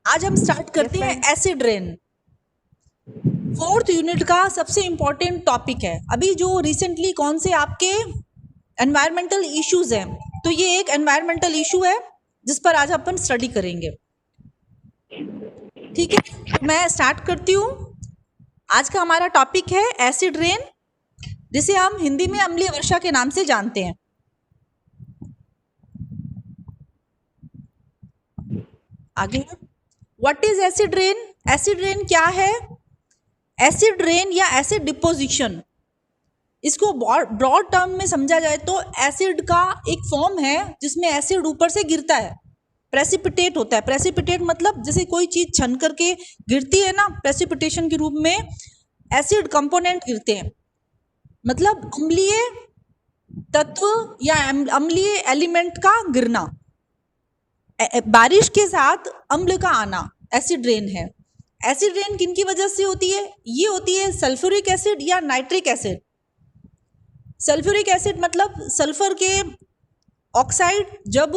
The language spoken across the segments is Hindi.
आज हम स्टार्ट करते हैं एसिड रेन। फोर्थ यूनिट का सबसे इम्पोर्टेंट टॉपिक है। अभी जो रिसेंटली कौन से आपके एनवायरमेंटल इश्यूज हैं, तो ये एक एनवायरमेंटल इशू है जिस पर आज अपन स्टडी करेंगे। ठीक है, मैं स्टार्ट करती हूँ। आज का हमारा टॉपिक है एसिड रेन, जिसे हम हिंदी में अम्लीय वर्षा के नाम से जानते हैं। आगे, what is acid rain? Acid rain क्या है? एसिड रेन या एसिड डिपोजिशन, इसको ब्रॉड टर्म में समझा जाए तो एसिड का एक फॉर्म है जिसमें एसिड ऊपर से गिरता है, प्रेसिपिटेट होता है। प्रेसिपिटेट मतलब जैसे कोई चीज छन करके गिरती है ना, प्रेसिपिटेशन के रूप में एसिड कंपोनेंट गिरते हैं, मतलब अम्लीय तत्व या अम्लीय एलिमेंट का गिरना, बारिश के साथ अम्ल का आना एसिड रेन है। एसिड रेन किन की वजह से होती है? ये होती है सल्फ्यूरिक एसिड या नाइट्रिक एसिड। सल्फ्यूरिक एसिड मतलब सल्फर के ऑक्साइड, जब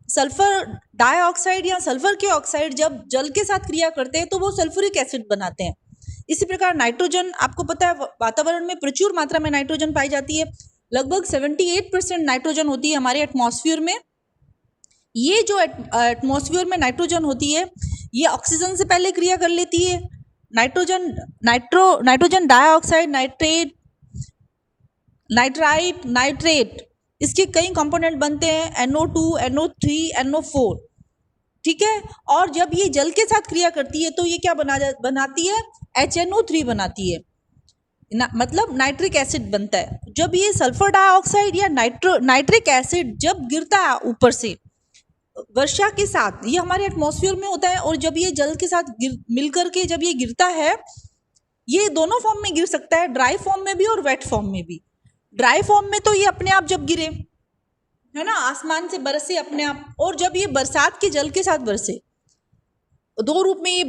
सल्फर डाइऑक्साइड या सल्फर के ऑक्साइड जब जल के साथ क्रिया करते हैं तो वो सल्फ्यूरिक एसिड बनाते हैं। इसी प्रकार नाइट्रोजन, आपको पता है वातावरण में प्रचुर मात्रा में नाइट्रोजन पाई जाती है, लगभग 78% नाइट्रोजन होती है हमारे एटमॉस्फेयर में। ये जो एटमॉस्फेयर में नाइट्रोजन होती है, ये ऑक्सीजन से पहले क्रिया कर लेती है। Nitrogen dioxide, nitrate, nitrite, nitrate, इसके कई कंपोनेंट बनते हैं, NO2, NO3, NO4। ठीक है, और जब ये जल के साथ क्रिया करती है तो ये क्या बनाती है? HNO3 बनाती है, मतलब नाइट्रिक एसिड बनता है। जब ये सल्फर डाइऑक्साइड या नाइट्रिक एसिड जब गिरता है ऊपर से वर्षा के साथ, ये हमारे एटमॉस्फेयर में होता है, और जब ये जल के साथ मिलकर के जब ये गिरता है, ये दोनों फॉर्म में गिर सकता है, ड्राई फॉर्म में भी और वेट फॉर्म में भी। ड्राई फॉर्म में तो ये अपने आप जब गिरे, है ना, आसमान से बरसे अपने आप, और जब ये बरसात के जल के साथ बरसे, दो रूप में ये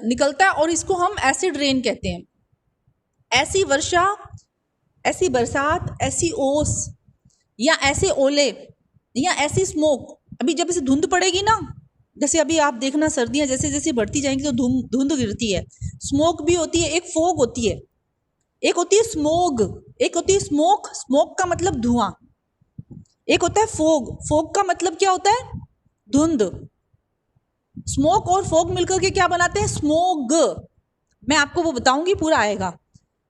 निकलता है, और इसको हम एसिड रेन कहते हैं। ऐसी वर्षा, ऐसी बरसात, ऐसी ओस या ऐसे ओले या ऐसी स्मोक, अभी जब इसे धुंध पड़ेगी ना, जैसे अभी आप देखना सर्दियां जैसे जैसे बढ़ती जाएंगी तो धुंध गिरती है, स्मोक भी होती है, एक फोग होती है, एक होती है स्मोग, एक होती है स्मोक। स्मोक का मतलब धुआं, एक होता है फोग। फोग का मतलब क्या होता है? धुंध। स्मोक और फोग मिलकर के क्या बनाते हैं? स्मोग। मैं आपको वो बताऊंगी, पूरा आएगा।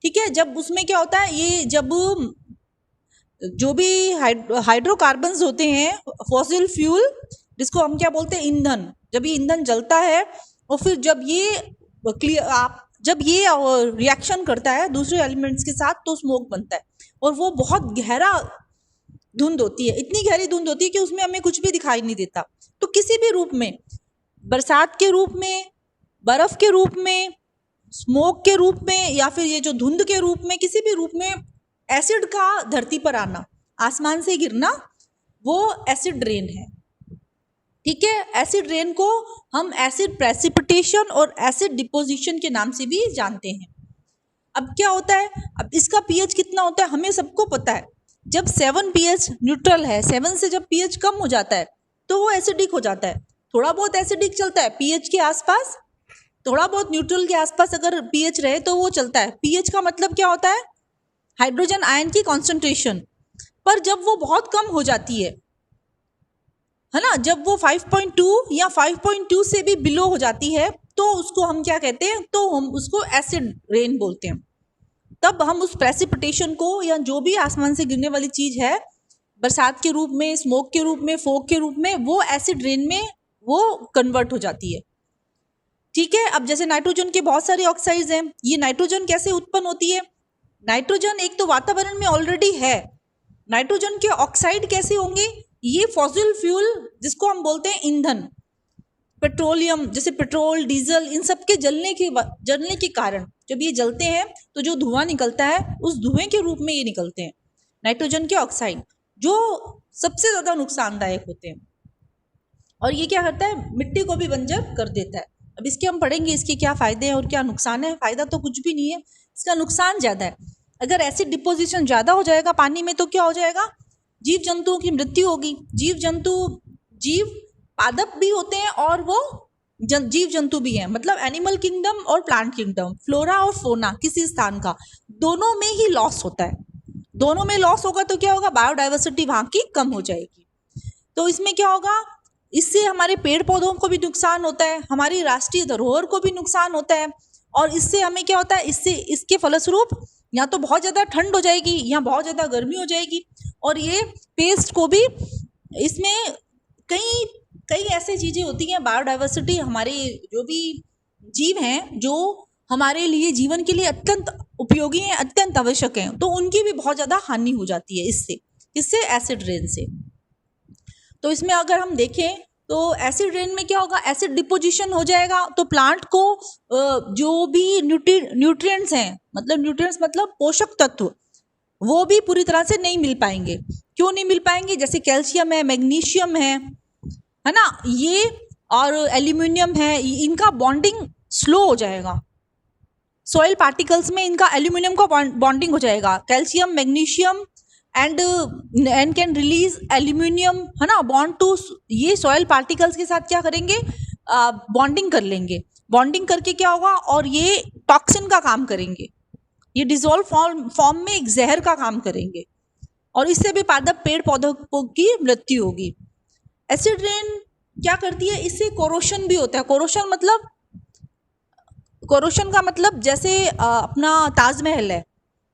ठीक है, जब उसमें क्या होता है, ये जब जो भी हाइड्रोकार्बन्स होते हैं, फॉसिल फ्यूल, जिसको हम क्या बोलते हैं? ईंधन। जब ये ईंधन जलता है और फिर जब ये रिएक्शन करता है दूसरे एलिमेंट्स के साथ तो स्मोक बनता है, और वो बहुत गहरा धुंध होती है, इतनी गहरी धुंध होती है कि उसमें हमें कुछ भी दिखाई नहीं देता। तो किसी भी रूप में, बरसात के रूप में, बर्फ के रूप में, स्मोक के रूप में, या फिर ये जो धुंध के रूप में, किसी भी रूप में एसिड का धरती पर आना, आसमान से गिरना, वो एसिड रेन है। ठीक है, एसिड रेन को हम एसिड प्रेसिपिटेशन और एसिड डिपोजिशन के नाम से भी जानते हैं। अब क्या होता है, अब इसका pH कितना होता है हमें सबको पता है। जब 7 pH न्यूट्रल है, 7 से जब pH कम हो जाता है तो वो एसिडिक हो जाता है। थोड़ा बहुत एसिडिक चलता है pH के आसपास, थोड़ा बहुत न्यूट्रल के आसपास अगर pH रहे तो वो चलता है। pH का मतलब क्या होता है? हाइड्रोजन आयन की कॉन्सेंट्रेशन। पर जब वो बहुत कम हो जाती है ना, जब वो 5.2 या 5.2 से भी बिलो हो जाती है तो उसको हम क्या कहते हैं? तो हम उसको एसिड रेन बोलते हैं। तब हम उस प्रेसिपिटेशन को, या जो भी आसमान से गिरने वाली चीज है, बरसात के रूप में, स्मोक के रूप में, फोग के रूप में, वो एसिड रेन में वो कन्वर्ट हो जाती है। ठीक है, अब जैसे नाइट्रोजन के बहुत सारे ऑक्साइड्स हैं, ये नाइट्रोजन कैसे उत्पन्न होती है? नाइट्रोजन एक तो वातावरण में ऑलरेडी है, नाइट्रोजन के ऑक्साइड कैसे होंगे? ये फॉसिल फ्यूल, जिसको हम बोलते हैं ईंधन, पेट्रोलियम, जैसे पेट्रोल, डीजल, इन सब के जलने के कारण जब ये जलते हैं तो जो धुआं निकलता है, उस धुएं के रूप में ये निकलते हैं नाइट्रोजन के ऑक्साइड, जो सबसे ज्यादा नुकसानदायक होते हैं। और ये क्या करता है? मिट्टी को भी बंजर कर देता है। अब इसके हम पढ़ेंगे इसके क्या फायदे हैं और क्या नुकसान है। फायदा तो कुछ भी नहीं है, इसका नुकसान ज्यादा है। अगर एसिड डिपोजिशन ज्यादा हो जाएगा पानी में तो क्या हो जाएगा? जीव जंतुओं की मृत्यु होगी। जीव पादप भी होते हैं और वो जीव जंतु भी हैं, मतलब एनिमल किंगडम और प्लांट किंगडम, फ्लोरा और फोना किसी स्थान का, दोनों में ही लॉस होता है। दोनों में लॉस होगा तो क्या होगा, बायोडाइवर्सिटी वहां की कम हो जाएगी। तो इसमें क्या होगा, इससे हमारे पेड़ पौधों को भी नुकसान होता है, हमारी राष्ट्रीय धरोहर को भी नुकसान होता है, और इससे हमें क्या होता है, इससे इसके फलस्वरूप या तो बहुत ज़्यादा ठंड हो जाएगी या बहुत ज़्यादा गर्मी हो जाएगी, और ये पेस्ट को भी, इसमें कई कई ऐसी चीज़ें होती हैं, बायोडाइवर्सिटी हमारे जो भी जीव हैं जो हमारे लिए जीवन के लिए अत्यंत उपयोगी हैं, अत्यंत आवश्यक हैं, तो उनकी भी बहुत ज़्यादा हानि हो जाती है इससे एसिड रेन से। तो इसमें अगर हम देखें तो एसिड रेन में क्या होगा, एसिड डिपोजिशन हो जाएगा, तो प्लांट को जो भी न्यूट्रिएंट्स हैं, मतलब पोषक तत्व, वो भी पूरी तरह से नहीं मिल पाएंगे। क्यों नहीं मिल पाएंगे, जैसे कैल्शियम है, मैग्नीशियम है ना, ये और एल्यूमिनियम है, इनका बॉन्डिंग स्लो हो जाएगा। सॉइल पार्टिकल्स में इनका एल्यूमिनियम का बॉन्डिंग हो जाएगा, calcium magnesium and can release aluminium, है ना, बॉन्ड टू, ये सॉइल पार्टिकल्स के साथ क्या करेंगे, बॉन्डिंग कर लेंगे। बॉन्डिंग करके क्या होगा, और ये टॉक्सिन का काम करेंगे, ये डिजोल्व फॉर्म में एक जहर का काम करेंगे, और इससे भी पादप पेड़ पौधों की मृत्यु होगी। एसिड रेन क्या करती है, इससे कोरोशन भी होता है। कोरोशन का मतलब जैसे अपना ताजमहल है,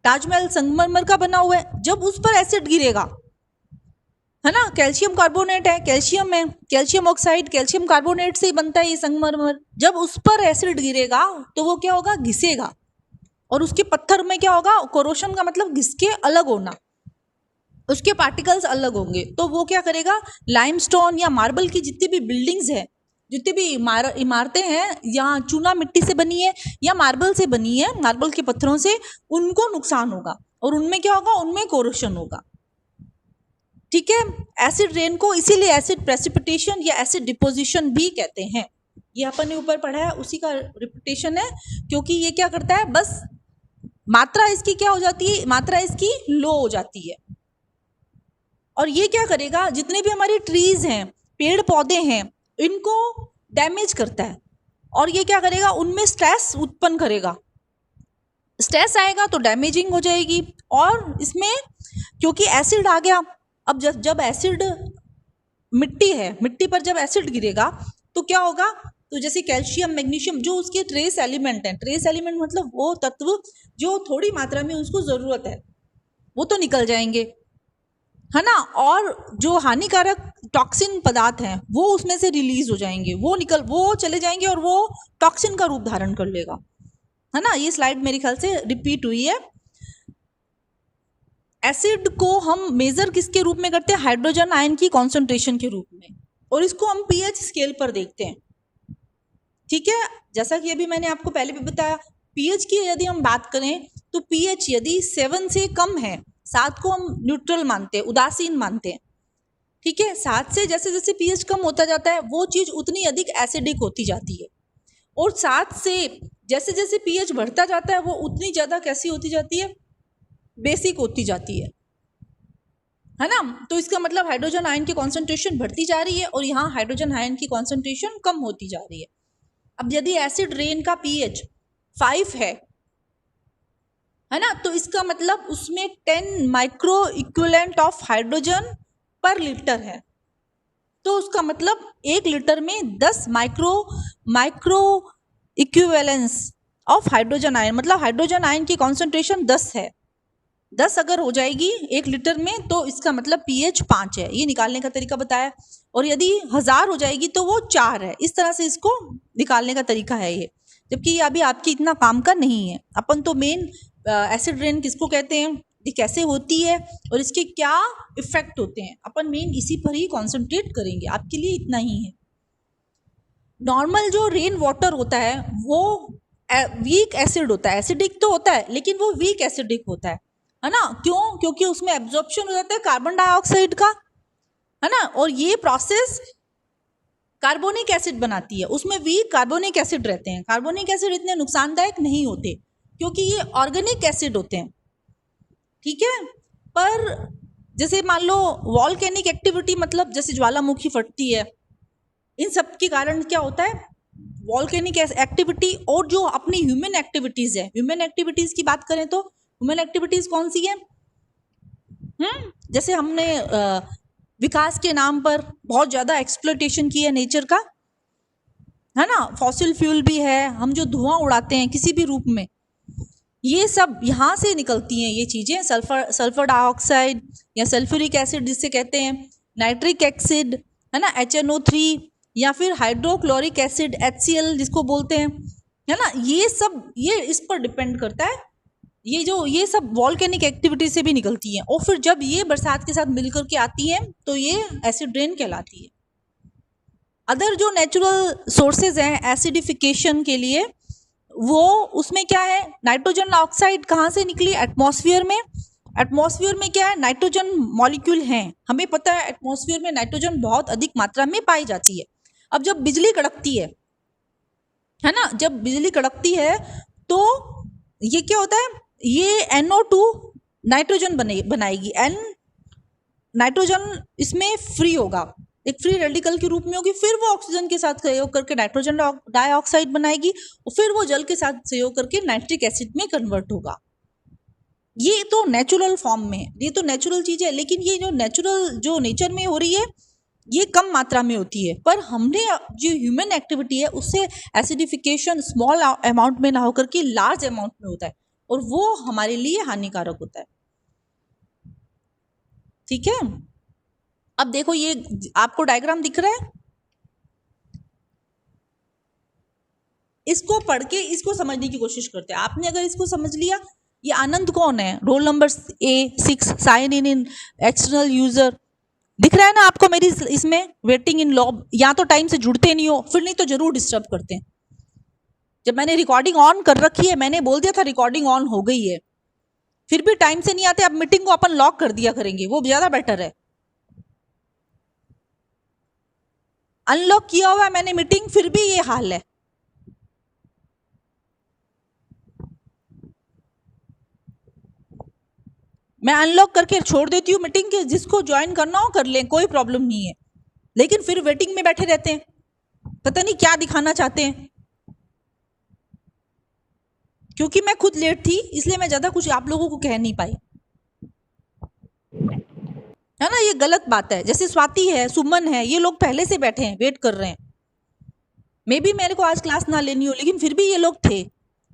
ताजमहल संगमरमर का बना हुआ है, जब उस पर एसिड गिरेगा, है ना, कैल्शियम कार्बोनेट है, कैल्शियम है, कैल्शियम ऑक्साइड, कैल्शियम कार्बोनेट से बनता है ये संगमरमर, जब उस पर एसिड गिरेगा तो वो क्या होगा, घिसेगा, और उसके पत्थर में क्या होगा, कोरोशन का मतलब घिस के अलग होना, उसके पार्टिकल्स अलग होंगे, तो वो क्या करेगा, लाइमस्टोन या मार्बल की जितनी भी बिल्डिंग्स है, जितनी भी इमारतें हैं, या चूना मिट्टी से बनी है या मार्बल से बनी है, मार्बल के पत्थरों से, उनको नुकसान होगा, और उनमें क्या होगा, उनमें कोरोशन होगा। ठीक है, एसिड रेन को इसीलिए एसिड प्रेसिपिटेशन या एसिड डिपोजिशन भी कहते हैं। ये अपन ने ऊपर पढ़ा है, उसी का रिपीटेशन है, क्योंकि ये क्या करता है, बस मात्रा इसकी क्या हो जाती है, मात्रा इसकी लो हो जाती है, और ये क्या करेगा, जितने भी हमारी ट्रीज हैं, पेड़ पौधे हैं, इनको डैमेज करता है, और ये क्या करेगा, उनमें स्ट्रेस उत्पन्न करेगा, स्ट्रेस आएगा तो डैमेजिंग हो जाएगी। और इसमें क्योंकि एसिड आ गया, अब जब एसिड मिट्टी है, मिट्टी पर जब एसिड गिरेगा तो क्या होगा, तो जैसे कैल्शियम मैग्नीशियम जो उसके ट्रेस एलिमेंट हैं, ट्रेस एलिमेंट मतलब वो तत्व जो थोड़ी मात्रा में उसको ज़रूरत है, वो तो निकल जाएंगे, है ना, और जो हानिकारक टॉक्सिन पदार्थ हैं वो उसमें से रिलीज हो जाएंगे, वो चले जाएंगे, और वो टॉक्सिन का रूप धारण कर लेगा, है ना। ये स्लाइड मेरे ख्याल से रिपीट हुई है। एसिड को हम मेजर किसके रूप में करते हैं, हाइड्रोजन आयन की कॉन्सेंट्रेशन के रूप में, और इसको हम पीएच स्केल पर देखते हैं। ठीक है, जैसा कि अभी मैंने आपको पहले भी बताया, पीएच की यदि हम बात करें तो पीएच यदि 7 से कम है, 7 को हम न्यूट्रल मानते हैं, उदासीन मानते हैं। ठीक है, 7 से जैसे जैसे पीएच कम होता जाता है वो चीज़ उतनी अधिक एसिडिक होती जाती है, और 7 से जैसे जैसे पीएच बढ़ता जाता है वो उतनी ज़्यादा कैसी होती जाती है, बेसिक होती जाती है ना। तो इसका मतलब हाइड्रोजन आयन की कॉन्सेंट्रेशन बढ़ती जा रही है, और यहाँ हाइड्रोजन आयन की कॉन्सेंट्रेशन कम होती जा रही है। अब यदि एसिड रेन का पीएच 5 है ना, तो इसका मतलब उसमें 10 माइक्रो इक्विवेलेंट ऑफ हाइड्रोजन पर लीटर है, तो उसका मतलब 1 लीटर में 10 micro equivalence of hydrogen ion, मतलब हाइड्रोजन आयन की कॉन्सेंट्रेशन 10 है, 10 अगर हो जाएगी 1 लीटर में तो इसका मतलब पीएच 5 है, ये निकालने का तरीका बताया। और यदि 1000 हो जाएगी तो वो 4 है, इस तरह से इसको निकालने का तरीका है ये, जबकि ये अभी आपकी इतना काम का नहीं है। अपन तो मेन एसिड रेन किसको कहते हैं, ये कैसे होती है और इसके क्या इफेक्ट होते हैं, अपन मेन इसी पर ही कॉन्सेंट्रेट करेंगे, आपके लिए इतना ही है। नॉर्मल जो रेन वाटर होता है वो वीक एसिड होता है, एसिडिक तो होता है लेकिन वो वीक एसिडिक होता है ना। क्यों, क्योंकि उसमें एब्जॉर्प्शन हो जाता है कार्बन डाइऑक्साइड का, है ना, और ये प्रोसेस कार्बोनिक एसिड बनाती है, उसमें वीक कार्बोनिक एसिड रहते हैं। कार्बोनिक एसिड इतने नुकसानदायक नहीं होते क्योंकि ये ऑर्गेनिक एसिड होते हैं। ठीक है, पर जैसे मान लो वॉल्केनिक एक्टिविटी, मतलब जैसे ज्वालामुखी फटती है, इन सब के कारण क्या होता है, वॉल्केनिक एक्टिविटी और जो अपनी ह्यूमन एक्टिविटीज है, ह्यूमन एक्टिविटीज की बात करें तो ह्यूमन एक्टिविटीज कौन सी है? जैसे हमने विकास के नाम पर बहुत ज्यादा एक्सप्लोइटेशन की है नेचर का, है ना, फॉसिल फ्यूल भी है, हम जो धुआं उड़ाते हैं किसी भी रूप में, ये सब यहाँ से निकलती हैं ये चीजें, सल्फर डाइऑक्साइड या सल्फ्यूरिक एसिड जिसे कहते हैं, नाइट्रिक एसिड, है ना, HNO3, या फिर हाइड्रोक्लोरिक एसिड HCl जिसको बोलते हैं, है ना, ये सब ये इस पर डिपेंड करता है, ये सब वॉल्केनिक एक्टिविटी से भी निकलती हैं, और फिर जब ये बरसात के साथ मिलकर के आती हैं तो ये एसिड रेन कहलाती है। अदर जो नेचुरल सोर्सेज हैं एसिडिफिकेशन के लिए, वो उसमें क्या है, नाइट्रोजन ऑक्साइड कहाँ से निकली? एटमॉस्फेयर में। एटमॉस्फेयर में क्या है, नाइट्रोजन मॉलिक्यूल हैं, हमें पता है एटमॉस्फेयर में नाइट्रोजन बहुत अधिक मात्रा में पाई जाती है। अब जब बिजली कड़कती है ना, जब बिजली कड़कती है तो ये क्या होता है, ये NO2 नाइट्रोजन बनाएगी, नाइट्रोजन इसमें फ्री होगा, एक फ्री रेडिकल के रूप में होगी, फिर वो ऑक्सीजन के साथ सहयोग करके नाइट्रोजन डाइऑक्साइड बनाएगी, और फिर वो जल के साथ सहयोग करके नाइट्रिक एसिड में कन्वर्ट होगा। ये तो नेचुरल फॉर्म में, ये तो नेचुरल चीज है, लेकिन ये जो नेचर में हो रही है ये कम मात्रा में होती है, पर हमने जो ह्यूमन एक्टिविटी है उससे एसिडिफिकेशन स्मॉल अमाउंट में ना होकर के लार्ज अमाउंट में होता है, और वो हमारे लिए हानिकारक होता है। ठीक है, अब देखो ये आपको डायग्राम दिख रहा है, इसको पढ़ के इसको समझने की कोशिश करते हैं। आपने अगर इसको समझ लिया, ये आनंद कौन है, roll number A6, sign in external user, दिख रहा है ना आपको मेरी इसमें वेटिंग इन लॉब, या तो टाइम से जुड़ते नहीं हो, फिर नहीं तो जरूर डिस्टर्ब करते हैं। जब मैंने रिकॉर्डिंग ऑन कर रखी है, मैंने बोल दिया था रिकॉर्डिंग ऑन हो गई है, फिर भी टाइम से नहीं आते, अब मीटिंग को अपन लॉक कर दिया करेंगे, वो ज्यादा बेटर है। अनलॉक किया हुआ है मैंने मीटिंग, फिर भी ये हाल है। मैं अनलॉक करके छोड़ देती हूँ मीटिंग के, जिसको ज्वाइन करना हो कर लें, कोई प्रॉब्लम नहीं है, लेकिन फिर वेटिंग में बैठे रहते हैं, पता नहीं क्या दिखाना चाहते हैं। क्योंकि मैं खुद लेट थी इसलिए मैं ज्यादा कुछ आप लोगों को कह नहीं पाई, है ना, ये गलत बात है। जैसे स्वाति है, सुमन है, ये लोग पहले से बैठे हैं, वेट कर रहे हैं, मे बी मेरे को आज क्लास ना लेनी हो, लेकिन फिर भी ये लोग थे।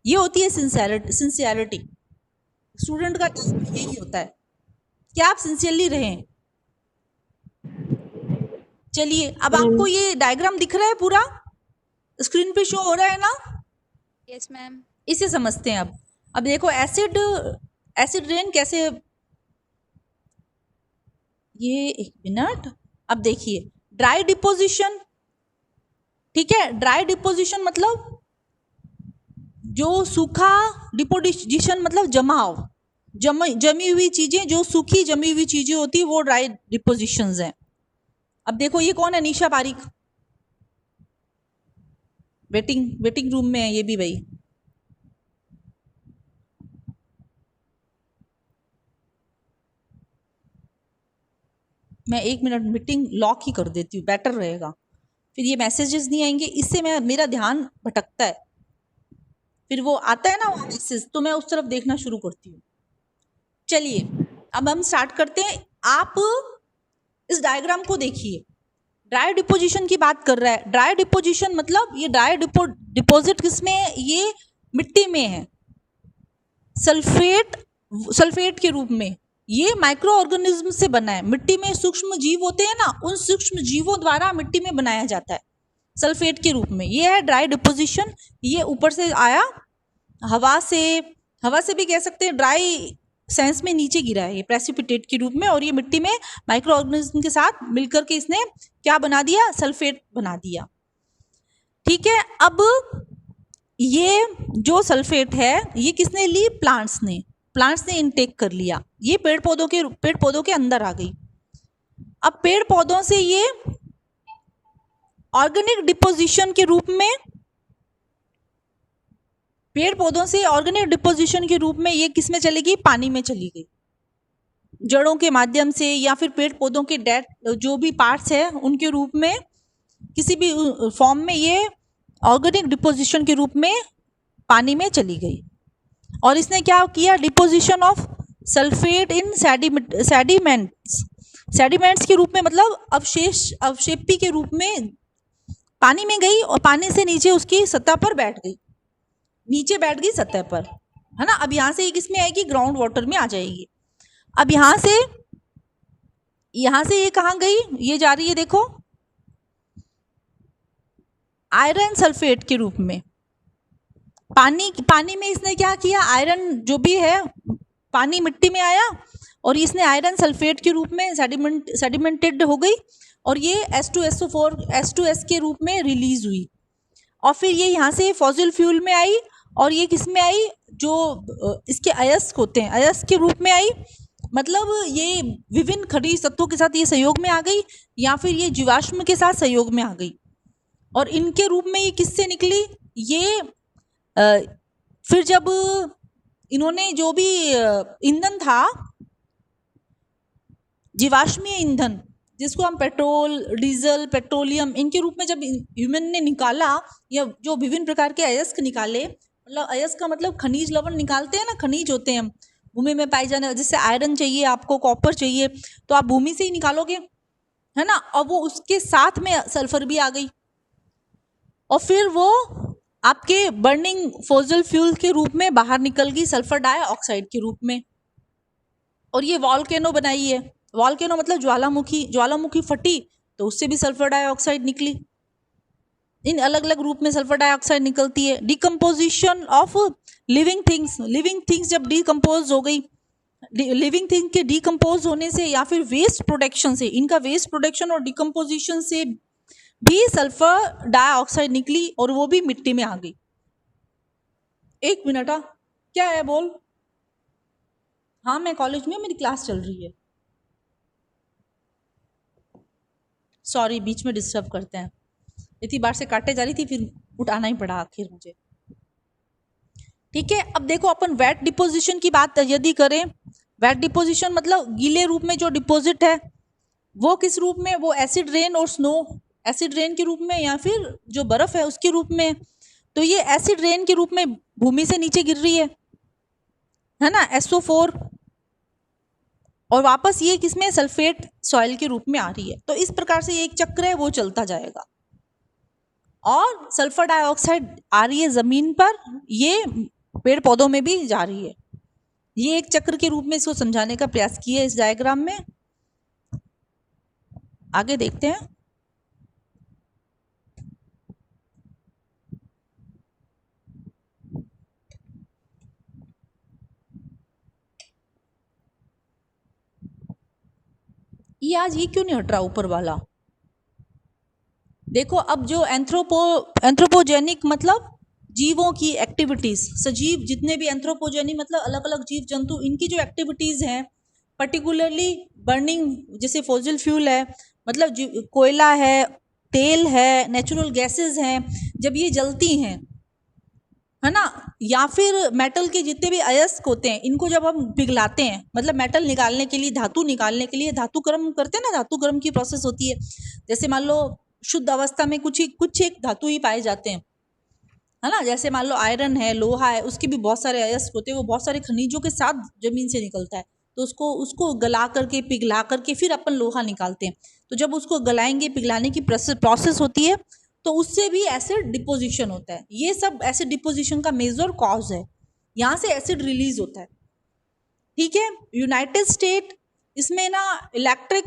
ये होती है सिंसियरिटी, स्टूडेंट का यही होता है कि आप सिंसियरली रहें। चलिए, अब आपको ये डायग्राम दिख रहा है, पूरा स्क्रीन पे शो हो रहा है ना? Yes ma'am. इसे समझते हैं अब देखो एसिड रेन कैसे, ये एक मिनट, अब देखिए ड्राई डिपोजिशन, ठीक है, ड्राई डिपोजिशन मतलब जो सूखा, डिपोजिशन मतलब जमाव, जमी हुई चीजें, जो सूखी जमी हुई चीजें होती है वो ड्राई डिपोजिशंस हैं। अब देखो ये कौन है, निशा पारिक, वेटिंग रूम में है ये भी भाई। मैं 1 मिनट मीटिंग लॉक ही कर देती हूँ, बेटर रहेगा, फिर ये मैसेजेस नहीं आएंगे, इससे मेरा ध्यान भटकता है, फिर वो आता है ना वो मैसेज, तो मैं उस तरफ देखना शुरू करती हूँ। चलिए अब हम स्टार्ट करते हैं। आप इस डायग्राम को देखिए, ड्राई डिपोजिशन की बात कर रहा है। ड्राई डिपोजिशन मतलब ये ड्राई डिपोजिट किसमें है, ये मिट्टी में है, सल्फेट के रूप में। ये माइक्रो ऑर्गेनिज्म से बना है, मिट्टी में सूक्ष्म जीव होते हैं ना, उन सूक्ष्म जीवों द्वारा मिट्टी में बनाया जाता है सल्फेट के रूप में। ये है ड्राई डिपोजिशन। ये ऊपर से आया, हवा से भी कह सकते हैं, ड्राई सेंस में नीचे गिरा है ये प्रेसिपिटेट के रूप में, और ये मिट्टी में माइक्रो ऑर्गेनिज्म के साथ मिलकर के इसने क्या बना दिया, सल्फेट बना दिया। ठीक है, अब ये जो सल्फेट है ये किसने ली, प्लांट्स ने इनटेक कर लिया, ये पेड़ पौधों के अंदर आ गई। अब पेड़ पौधों से ये ऑर्गेनिक डिपोजिशन के रूप में, पेड़ पौधों से ऑर्गेनिक डिपोजिशन के रूप में ये किस में चली गई, पानी में चली गई, जड़ों के माध्यम से, या फिर पेड़ पौधों के डेड जो भी पार्ट्स है उनके रूप में, किसी भी फॉर्म में ये ऑर्गेनिक डिपोजिशन के रूप में पानी में चली गई। और इसने क्या किया, deposition of sulphate in sediments, sediments के रूप में मतलब अवशेष, अवक्षेपी के रूप में पानी में गई और पानी से नीचे उसकी सतह पर बैठ गई, नीचे बैठ गई सतह पर, है ना। अब यहाँ से ये किस में आएगी, ग्राउंड वाटर में आ जाएगी। अब यहाँ से ये कहाँ गई, ये जा रही है देखो आयरन सल्फेट के रूप में। पानी में इसने क्या किया, आयरन जो भी है, पानी मिट्टी में आया और इसने आयरन सल्फेट के रूप में सेडिमेंटेड हो गई और ये H2SO4 H2S के रूप में रिलीज हुई। और फिर ये यहाँ से फॉसिल फ्यूल में आई और ये किस में आई, जो इसके अयस्क होते हैं अयस्क के रूप में आई। मतलब ये विभिन्न खनिज तत्वों के साथ ये संयोग में आ गई या फिर ये जीवाश्म के साथ संयोग में आ गई और इनके रूप में ये किससे निकली, ये फिर जब इन्होंने जो भी ईंधन था, जीवाश्मीय ईंधन जिसको हम पेट्रोल, डीजल, पेट्रोलियम, इनके रूप में जब ह्यूमन ने निकाला, या जो विभिन्न प्रकार के अयस्क निकाले, मतलब अयस्क का मतलब खनिज लवण निकालते हैं ना, खनिज होते हैं भूमि में पाए जाने, जैसे आयरन चाहिए आपको, कॉपर चाहिए, तो आप भूमि से ही निकालोगे, है ना। और वो उसके साथ में सल्फर भी आ गई और फिर वो आपके बर्निंग फॉसिल फ्यूल के रूप में बाहर निकल गई सल्फर डाइऑक्साइड के रूप में। और ये वॉल्केनो बनाई है, वॉल्केनो मतलब ज्वालामुखी, ज्वालामुखी फटी तो उससे भी सल्फर डाइऑक्साइड निकली। इन अलग अलग रूप में सल्फर डाइऑक्साइड निकलती है। डिकम्पोजिशन ऑफ लिविंग थिंग्स जब डिकम्पोज हो गई, लिविंग थिंग के डिकम्पोज होने से या फिर वेस्ट प्रोडक्शन से, इनका वेस्ट प्रोडक्शन और डिकम्पोजिशन से भी सल्फर डाइऑक्साइड निकली और वो भी मिट्टी में आ गई। एक मिनट, क्या है बोल, हाँ मैं कॉलेज में, मेरी क्लास चल रही है, सॉरी बीच में डिस्टर्ब करते हैं। इतनी बार से काटे जा रही थी, फिर उठाना ही पड़ा आखिर मुझे। ठीक है, अब देखो अपन वेट डिपोजिशन की बात यदि करें, वेट डिपोजिशन मतलब गीले रूप में जो डिपॉजिट है, वो किस रूप में, वो एसिड रेन और स्नो, एसिड रेन के रूप में या फिर जो बर्फ है उसके रूप में। तो ये एसिड रेन के रूप में भूमि से नीचे गिर रही है ना, SO4, और वापस ये किसमें, सल्फेट सॉइल के रूप में आ रही है। तो इस प्रकार से ये एक चक्र है वो चलता जाएगा और सल्फर डाइऑक्साइड आ रही है जमीन पर, ये पेड़ पौधों में भी जा रही है। ये एक चक्र के रूप में इसको समझाने का प्रयास किया है इस डायग्राम में। आगे देखते हैं। ये आज ये क्यों नहीं हट रहा ऊपर वाला, देखो अब जो एंथ्रोपोजेनिक मतलब जीवों की एक्टिविटीज, सजीव जितने भी एंथ्रोपोजेनिक मतलब अलग अलग जीव जंतु, इनकी जो एक्टिविटीज हैं, पर्टिकुलरली बर्निंग, जैसे फॉसिल फ्यूल है, मतलब कोयला है, तेल है, नेचुरल गैसेस हैं, जब ये जलती हैं, है ना, या फिर मेटल के जितने भी अयस्क होते हैं, इनको जब हम पिघलाते हैं, मतलब मेटल निकालने के लिए, धातु निकालने के लिए धातु कर्म करते हैं ना, धातु कर्म की प्रोसेस होती है। जैसे मान लो शुद्ध अवस्था में कुछ एक धातु ही पाए जाते हैं, है ना, जैसे मान लो आयरन है, लोहा है, उसके भी बहुत सारे अयस्क होते हैं, वो बहुत सारे खनिजों के साथ जमीन से निकलता है, तो उसको गला करके, पिघला करके फिर अपन लोहा निकालते हैं। तो जब उसको गलाएंगे, पिघलाने की प्रोसेस होती है, तो उससे भी एसिड डिपोजिशन होता है। ये सब एसिड डिपोजिशन का मेजर कॉज है, यहाँ से एसिड रिलीज होता है। ठीक है, यूनाइटेड स्टेट इसमें ना इलेक्ट्रिक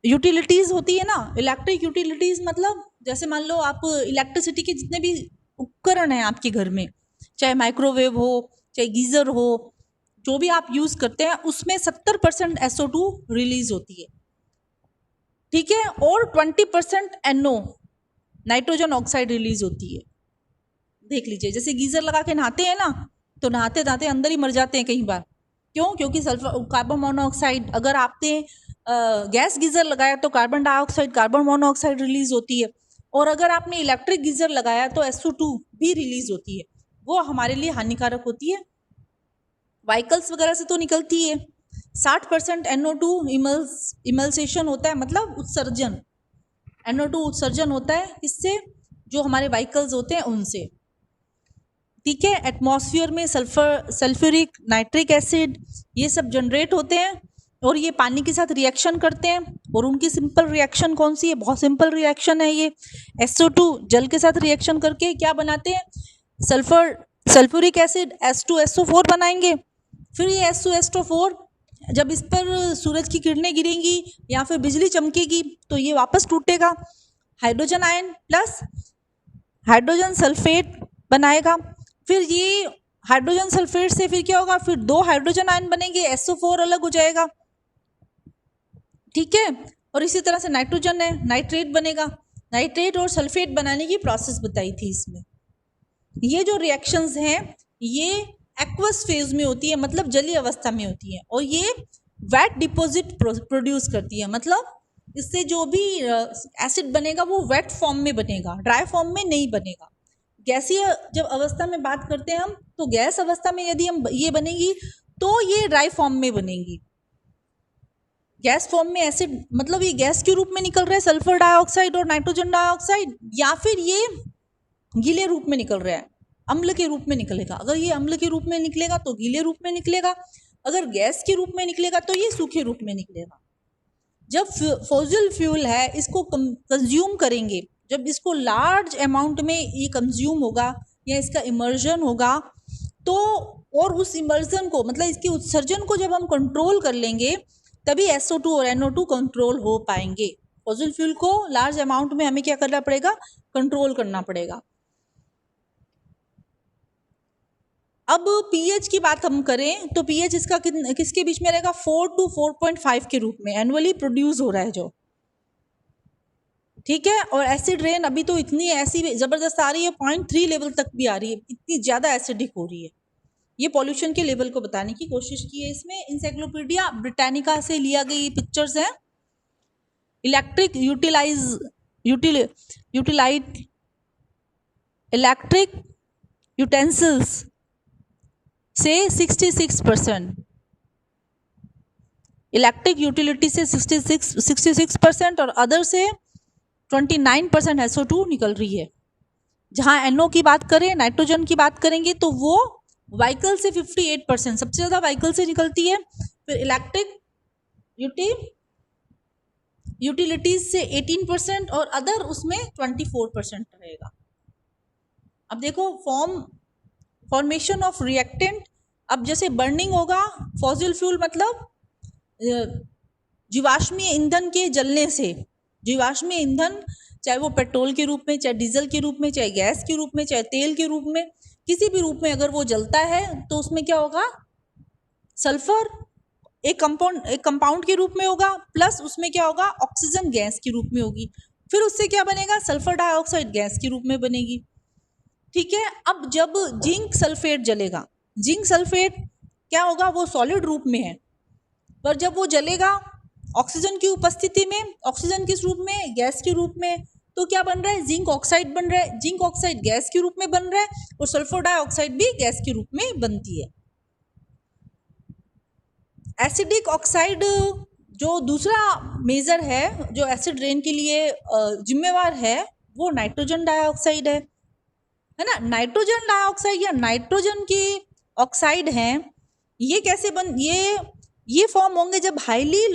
यूटिलिटीज होती है ना, इलेक्ट्रिक यूटिलिटीज मतलब जैसे मान लो आप इलेक्ट्रिसिटी के जितने भी उपकरण हैं आपके घर में, चाहे माइक्रोवेव हो, चाहे गीजर हो, जो भी आप यूज करते हैं, उसमें 70% SO2 रिलीज होती है। ठीक है, और 20% NO नाइट्रोजन ऑक्साइड रिलीज होती है। देख लीजिए, जैसे गीजर लगा के नहाते हैं ना, तो नहाते नहाते अंदर ही मर जाते हैं कई बार। क्यों? क्योंकि सल्फर, कार्बन मोनोऑक्साइड, अगर आपने गैस गीजर लगाया तो carbon dioxide, carbon monoxide release होती है, और अगर आपने इलेक्ट्रिक गीजर लगाया तो SO2 भी रिलीज होती है, वो हमारे लिए हानिकारक होती है। व्हीकल्स वगैरह से तो निकलती है। 60% NO2 इमल्सेशन होता है, मतलब उत्सर्जन, NO2 उत्सर्जन होता है किससे? जो हमारे व्हीकल्स होते हैं उनसे। ठीक है, एटमॉस्फेयर में सल्फ्यूरिक, नाइट्रिक एसिड ये सब जनरेट होते हैं और ये पानी के साथ रिएक्शन करते हैं। और उनकी सिंपल रिएक्शन कौन सी है? बहुत सिंपल रिएक्शन है ये। SO2 जल के साथ रिएक्शन करके क्या बनाते हैं? सल्फ्यूरिक एसिड H2SO4 बनाएंगे। फिर ये H2SO4 जब इस पर सूरज की किरणें गिरेंगी या फिर बिजली चमकेगी तो ये वापस टूटेगा, hydrogen ion plus hydrogen sulphate बनाएगा। फिर ये हाइड्रोजन सल्फेट से फिर क्या होगा? फिर 2 हाइड्रोजन आयन बनेंगे, SO4 अलग हो जाएगा। ठीक है, और इसी तरह से नाइट्रोजन है, नाइट्रेट बनेगा। नाइट्रेट और सल्फेट बनाने की प्रोसेस बताई थी इसमें। ये जो रिएक्शंस हैं ये एक्वस फेज में होती है, मतलब जलीय अवस्था में होती है, और ये वेट डिपॉजिट प्रोड्यूस करती है। मतलब इससे जो भी एसिड बनेगा वो वेट फॉर्म में बनेगा, ड्राई फॉर्म में नहीं बनेगा। गैसीय जब अवस्था में बात करते हैं हम, तो गैस अवस्था में यदि हम ये बनेगी तो ये ड्राई फॉर्म में बनेगी। गैस फॉर्म में एसिड मतलब ये गैस के रूप में निकल रहा है सल्फर डाइऑक्साइड और नाइट्रोजन डाइऑक्साइड, या फिर ये गीले रूप में निकल रहा है, अम्ल के रूप में निकलेगा। अगर ये अम्ल के रूप में निकलेगा तो गीले रूप में निकलेगा, अगर गैस के रूप में निकलेगा तो ये सूखे रूप में निकलेगा। जब फॉसिल फ्यूल है इसको कंज्यूम करेंगे, जब इसको लार्ज अमाउंट में ये कंज्यूम होगा या इसका इमर्जन होगा तो, और उस इमर्जन को मतलब इसके उत्सर्जन को जब हम कंट्रोल कर लेंगे तभी SO2 और NO2 कंट्रोल हो पाएंगे। फॉसिल फ्यूल को लार्ज अमाउंट में हमें क्या करना पड़ेगा? कंट्रोल करना पड़ेगा। अब pH की बात हम करें तो pH इसका किसके बीच में रहेगा? 4 to 4.5 के रूप में एनुअली प्रोड्यूस हो रहा है जो। ठीक है, और एसिड रेन अभी तो इतनी ऐसी जबरदस्त आ रही है, 0.3 लेवल तक भी आ रही है, इतनी ज़्यादा एसिडिक हो रही है। ये पॉल्यूशन के लेवल को बताने की कोशिश की है इसमें। इंसाइक्लोपीडिया ब्रिटानिका से लिया गई पिक्चर्स हैं। इलेक्ट्रिक इलेक्ट्रिक यूटेंसिल्स से 66%, इलेक्ट्रिक यूटिलिटी से 66% और अदर से 29% SO2 निकल रही है। जहाँ NO की बात करें, नाइट्रोजन की बात करेंगे तो वो व्हीकल से 58%, सबसे ज़्यादा व्हीकल से निकलती है। फिर इलेक्ट्रिक यूटिलिटीज से 18% और अदर उसमें 24% रहेगा। अब देखो फॉर्मेशन ऑफ रिएक्टेंट। अब जैसे बर्निंग होगा, फॉसिल फ्यूल मतलब जीवाश्मीय ईंधन के जलने से, जीवाश्मीय ईंधन चाहे वो पेट्रोल के रूप में, चाहे डीजल के रूप में, चाहे गैस के रूप में, चाहे तेल के रूप में, किसी भी रूप में अगर वो जलता है तो उसमें क्या होगा? सल्फर एक कंपाउंड के रूप में होगा, प्लस उसमें क्या होगा? ऑक्सीजन गैस के रूप में होगी। फिर उससे क्या बनेगा? सल्फर डाइऑक्साइड गैस के रूप में बनेगी। ठीक है, अब जब जिंक सल्फेट जलेगा, जिंक सल्फेट क्या होगा? वो सॉलिड रूप में है, पर जब वो जलेगा ऑक्सीजन की उपस्थिति में, ऑक्सीजन किस रूप में? गैस के रूप में, तो क्या बन रहा है? जिंक ऑक्साइड बन रहा है। जिंक ऑक्साइड गैस के रूप में बन रहा है और सल्फर डाइऑक्साइड भी गैस के रूप में बनती है। एसिडिक ऑक्साइड जो दूसरा मेजर है जो एसिड रेन के लिए जिम्मेवार है वो नाइट्रोजन डाइऑक्साइड है ना। नाइट्रोजन डाइऑक्साइड या नाइट्रोजन के ऑक्साइड हैं, ये कैसे ये फॉर्म होंगे जब हाईली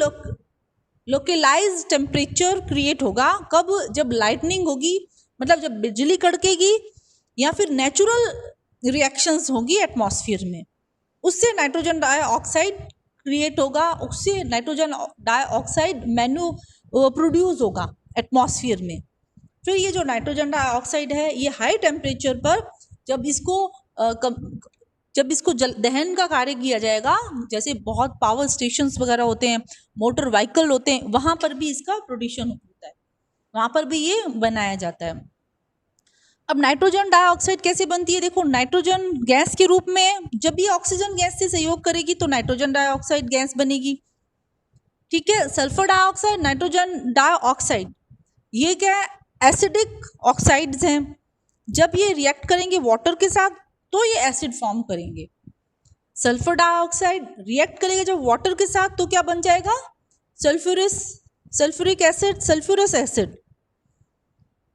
लोकलाइज्ड टेम्परेचर क्रिएट होगा। कब? जब लाइटनिंग होगी, मतलब जब बिजली कड़केगी या फिर नेचुरल रिएक्शंस होगी एटमॉस्फेयर में, उससे नाइट्रोजन डाइऑक्साइड क्रिएट होगा, उससे नाइट्रोजन डाइऑक्साइड प्रोड्यूस होगा एटमॉस्फेयर में। फिर ये जो नाइट्रोजन डाइऑक्साइड है ये हाई टेम्परेचर पर जब इसको दहन का कार्य किया जाएगा, जैसे बहुत पावर स्टेशंस वगैरह होते हैं, मोटर व्हीकल होते हैं, वहाँ पर भी इसका प्रोडक्शन होता है, वहाँ पर भी ये बनाया जाता है। अब नाइट्रोजन डाइऑक्साइड कैसे बनती है? देखो, नाइट्रोजन गैस के रूप में जब ये ऑक्सीजन गैस से सहयोग करेगी तो नाइट्रोजन डाइऑक्साइड गैस बनेगी। ठीक है, सल्फर डाइऑक्साइड, नाइट्रोजन डाइऑक्साइड, ये क्या है? एसिडिक ऑक्साइड्स हैं। जब ये रिएक्ट करेंगे वाटर के साथ तो ये एसिड फॉर्म करेंगे। सल्फर डाइऑक्साइड रिएक्ट करेगा जब वाटर के साथ तो क्या बन जाएगा? Sulphuric acid, sulphurous acid.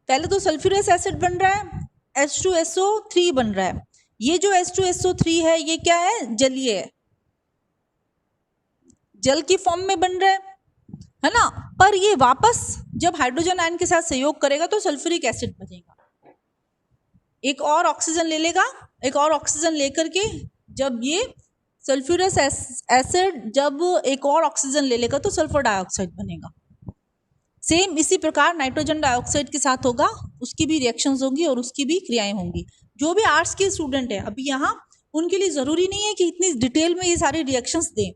पहले तो सल्फ्यूरस एसिड बन रहा है, H2SO3 बन रहा है। ये जो H2SO3 है ये क्या है, जलीय है, जल की फॉर्म में बन रहा है ना। पर ये वापस जब हाइड्रोजन आयन के साथ सहयोग करेगा तो सल्फ्यूरिक एसिड बनेगा, एक और ऑक्सीजन ले लेगा, एक और ऑक्सीजन लेकर के जब ये सल्फ्यूरस एसिड जब एक और ऑक्सीजन ले लेगा तो सल्फर डाइऑक्साइड बनेगा। सेम इसी प्रकार नाइट्रोजन डाइऑक्साइड के साथ होगा, उसकी भी रिएक्शंस होंगी और उसकी भी क्रियाएं होंगी। जो भी आर्ट्स के स्टूडेंट है अभी यहाँ, उनके लिए जरूरी नहीं है कि इतनी डिटेल में ये सारी रिएक्शंस दें,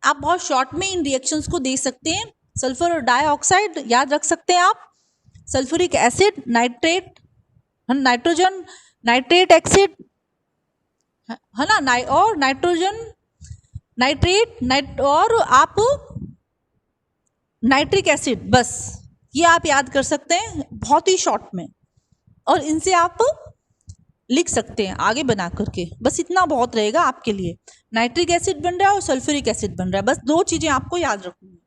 आप बहुत शॉर्ट में इन रिएक्शंस को देख सकते हैं। सल्फर डाइऑक्साइड याद रख सकते हैं आप, sulphuric acid, nitrate, nitrogen nitrate acid है ना, और नाइट्रोजन नाइट्रेट और आप नाइट्रिक एसिड, बस ये आप याद कर सकते हैं बहुत ही शॉर्ट में, और इनसे आप लिख सकते हैं आगे बना करके, बस इतना बहुत रहेगा आपके लिए। नाइट्रिक एसिड बन रहा है और सल्फ्यूरिक एसिड बन रहा है, बस दो चीजें आपको याद रखनी है,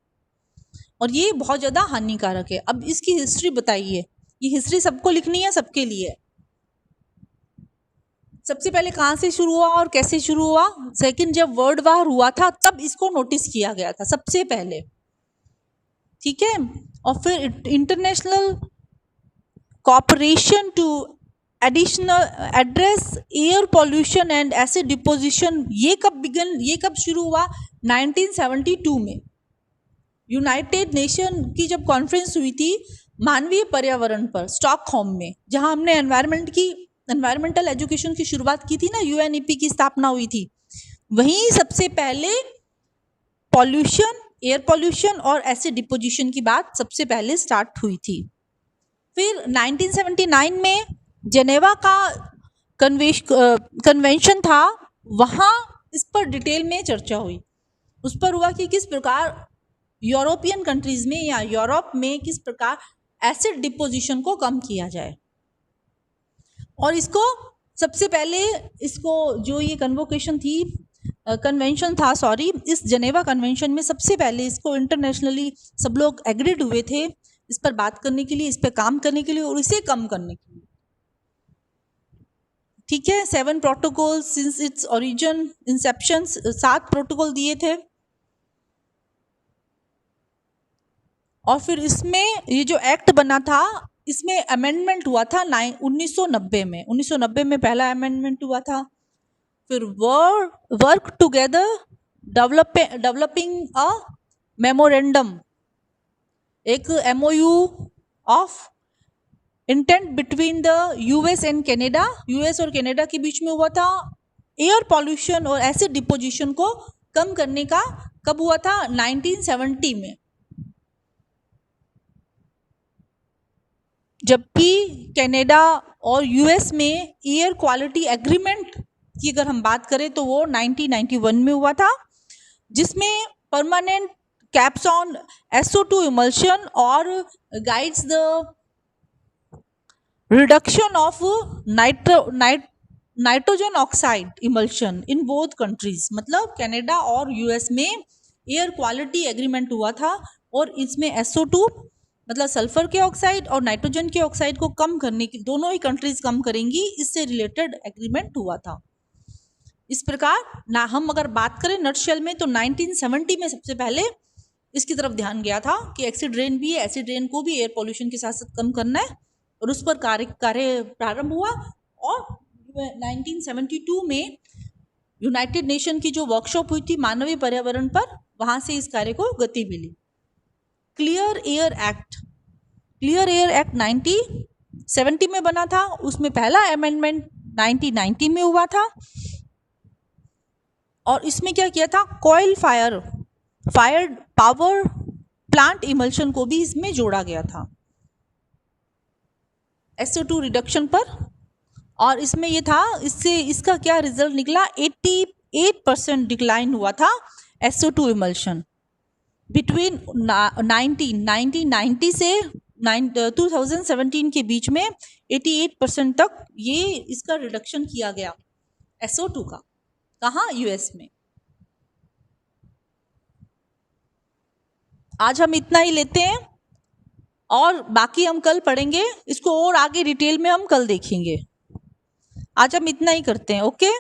और ये बहुत ज़्यादा हानिकारक है। अब इसकी हिस्ट्री बताइए, ये हिस्ट्री सबको लिखनी है, सबके लिए। सबसे पहले कहाँ से शुरू हुआ और कैसे शुरू हुआ? सेकंड जब वर्ल्ड वार हुआ था तब इसको नोटिस किया गया था सबसे पहले, ठीक है। और फिर international cooperation to additional address air pollution and acid deposition, ये कब शुरू हुआ? 1972 में यूनाइटेड नेशन की जब कॉन्फ्रेंस हुई थी मानवीय पर्यावरण पर स्टॉकहोम में, जहां हमने एनवायरमेंटल एजुकेशन की शुरुआत की थी ना, यूएनईपी की स्थापना हुई थी, वहीं सबसे पहले पॉल्यूशन, एयर पॉल्यूशन और एसिड डिपोजिशन की बात सबसे पहले स्टार्ट हुई थी। फिर 1979 में जेनेवा का कन्वेंशन था, वहाँ इस पर डिटेल में चर्चा हुई। उस पर हुआ कि किस प्रकार यूरोपियन कंट्रीज में या यूरोप में किस प्रकार एसिड डिपोजिशन को कम किया जाए। और इसको सबसे पहले, इसको जो ये कन्वेंशन था, इस जेनेवा कन्वेंशन में सबसे पहले इसको इंटरनेशनली सब लोग एग्रीड हुए थे इस पर बात करने के लिए, इस पर काम करने के लिए और इसे कम करने के लिए, ठीक है। 7 protocol since its origin Inception, 7 protocol दिए थे। और फिर इसमें ये जो एक्ट बना था, इसमें अमेंडमेंट हुआ था 1990 में। 1990 में पहला अमेंडमेंट हुआ था। फिर वर्क टुगेदर डेवलपिंग अ मेमोरेंडम, एक MOU of intent between the US and Canada, US और कनाडा के बीच में हुआ था। एयर पॉल्यूशन और एसिड डिपोजिशन को कम करने का कब हुआ था? 1970 में। जबकि कनाडा और यूएस में एयर क्वालिटी एग्रीमेंट की अगर हम बात करें तो वो 1991 में हुआ था, जिसमें permanent caps on SO2 emulsion और guides the reduction of nitrogen oxide emulsion in both countries. मतलब कनाडा और यूएस में एयर क्वालिटी एग्रीमेंट हुआ था और इसमें SO2 मतलब सल्फर के ऑक्साइड और नाइट्रोजन के ऑक्साइड को कम करने की, दोनों ही कंट्रीज कम करेंगी, इससे रिलेटेड एग्रीमेंट हुआ था। इस प्रकार ना हम अगर बात करें नटशेल में तो 1970 में सबसे पहले इसकी तरफ ध्यान गया था कि एसिड रेन भी है, एसिड रेन को भी एयर पॉल्यूशन के साथ साथ कम करना है, और उस पर कार्य प्रारंभ हुआ। और 1972 में यूनाइटेड नेशन की जो वर्कशॉप हुई थी मानवीय पर्यावरण पर, वहां से इस कार्य को गति मिली। क्लियर एयर एक्ट 1970 में बना था, उसमें पहला अमेंडमेंट 1990 में हुआ था। और इसमें क्या किया था? Coil fired power plant emulsion को भी इसमें जोड़ा गया था SO2 रिडक्शन पर। और इसमें ये था, इसका क्या रिजल्ट निकला? 88% डिक्लाइन हुआ था SO2 इमल्शन बिटवीन 1990 से 2017 के बीच में 88% तक ये इसका रिडक्शन किया गया SO2 का। कहाँ? यूएस में। आज हम इतना ही लेते हैं। और बाकी हम कल पढ़ेंगे इसको, और आगे डिटेल में हम कल देखेंगे। आज हम इतना ही करते हैं। ओके।